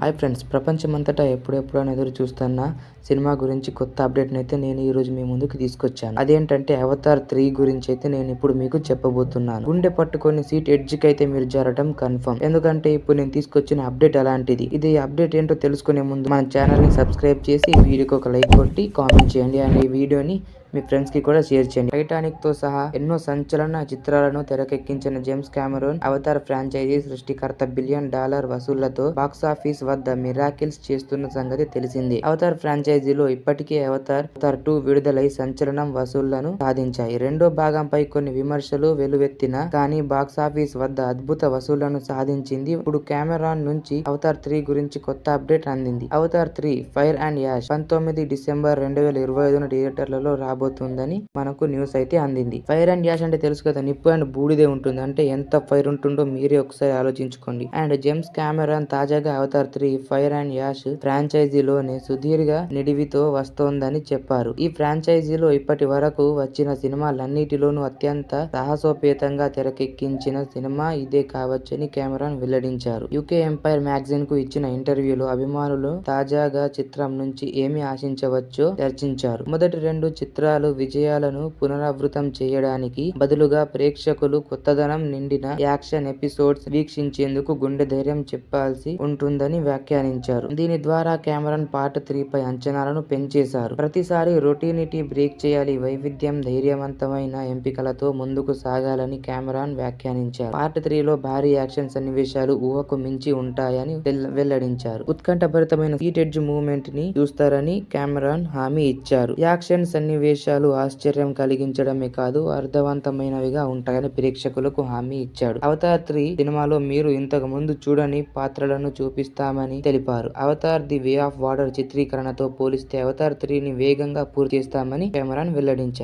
Hi friends, ప్రపంచమంతటా ఎప్పుడెప్పుడు అని ఎదురు చూస్తున్న సినిమా గురించి కొత్త అప్డేట్ని అయితే నేను ఈ రోజు మీ ముందుకు తీసుకొచ్చాను. అదేంటంటే అవతార్ 3 గురించి అయితే నేను ఇప్పుడు మీకు చెప్పబోతున్నాను. గుండె పట్టుకొని సీట్ ఎడ్జ్కి అయితే మీరు జారడం కన్ఫర్మ్. ఎందుకంటే ఇప్పుడు నేను తీసుకొచ్చిన అప్డేట్ అలాంటిది. ఇది అప్డేట్ ఏంటో తెలుసుకునే ముందు మన ఛానల్ ని సబ్స్క్రైబ్ చేసి ఈ వీడియోకి ఒక లైక్ కొట్టి కామెంట్ చేయండి. అండ్ ఈ వీడియోని మీ ఫ్రెండ్స్ కి కూడా షేర్ చేయండి. టైటానిక్ తో సహా ఎన్నో సంచలన చిత్రాలను తెరకెక్కించిన జేమ్స్ కెమెరాన్ అవతార్ ఫ్రాంచైజీ సృష్టికర్త $1 బిలియన్ వసూళ్లతో బాక్సాఫీస్ వద్ద మిరాకిల్స్ చేస్తున్న సంగతి తెలిసింది. అవతార్ ఫ్రాంచైజీలో ఇప్పటికే అవతార్ 2 విడుదలై సంచలనం వసూళ్లను సాధించాయి. రెండో భాగంపై కొన్ని విమర్శలు వెలువెత్తిన కానీ బాక్సాఫీస్ వద్ద అద్భుత వసూళ్లను సాధించింది. ఇప్పుడు కెమెరాన్ నుంచి అవతార్ 3 గురించి కొత్త అప్డేట్ అందింది. Avatar 3 fire and ash 19 December 2025 థియేటర్లలో రాబోతుందని మనకు న్యూస్ అయితే అందింది. ఫైర్ అండ్ యాష్ అంటే తెలుసు కదా, నిప్పు అండ్ బూడిదే ఉంటుంది. అంటే ఎంత ఫైర్ ఉంటుందో మీరే ఒకసారి ఆలోచించుకోండి. అండ్ జేమ్స్ కెమెరాన్ తాజాగా అవతార్ 3 ఫైర్ అండ్ యాష్ ఫ్రాంచైజీలోనే సుదీర్ఘ నిడివితో వస్తోందని చెప్పారు. ఈ ఫ్రాంచైజీలో ఇప్పటి వరకు వచ్చిన సినిమాలన్నిటిలోనూ అత్యంత సాహసోపేతంగా తెరకెక్కించిన సినిమా ఇదే కావచ్చని కెమెరాన్ వెల్లడించారు. యూకే ఎంపైర్ మ్యాగజైన్ కు ఇచ్చిన ఇంటర్వ్యూలో అభిమానులు తాజాగా చిత్రం నుంచి ఏమి ఆశించవచ్చో చర్చించారు. మొదటి 2 చిత్రాలు విజయాలను పునరావృతం చేయడానికి బదులుగా ప్రేక్షకులు కొత్తదనం నిండిన యాక్షన్ ఎపిసోడ్స్ వీక్షించేందుకు గుండె ధైర్యం చెప్పాల్సి ఉంటుందని వ్యాఖ్యానించారు. దీని ద్వారా కెమెరాన్ పార్ట్ 3 పై అంచనాలను పెంచేశారు. ప్రతిసారి రొటీనిటీ బ్రేక్ చేయాలి, వైవిధ్యం, ధైర్యవంతమైన ఎంపికలతో ముందుకు సాగాలని కెమెరాన్ వ్యాఖ్యానించారు. పార్ట్ 3 లో భారీ యాక్షన్ సన్నివేశాలు ఊహకు మించి ఉంటాయని వెల్లడించారు. ఉత్కంఠభరితమైన సీట్ ఎడ్జ్ మూవ్మెంట్ ని చూస్తారని కెమెరాన్ హామీ ఇచ్చారు. యాక్షన్ సన్నివేశాలు ఆశ్చర్యం కలిగించడమే కాదు, అర్థవంతమైనవిగా ఉంటాయని ప్రేక్షకులకు హామీ ఇచ్చాడు. అవతార్ 3 సినిమాలో మీరు ఇంతకు ముందు చూడని పాత్రలను చూపిస్తామని తెలిపారు. Avatar the way of water చిత్రీకరణతో పోలిస్తే అవతార్ 3 ని వేగంగా పూర్తి చేస్తామని కెమెరాన్ వెల్లడించారు.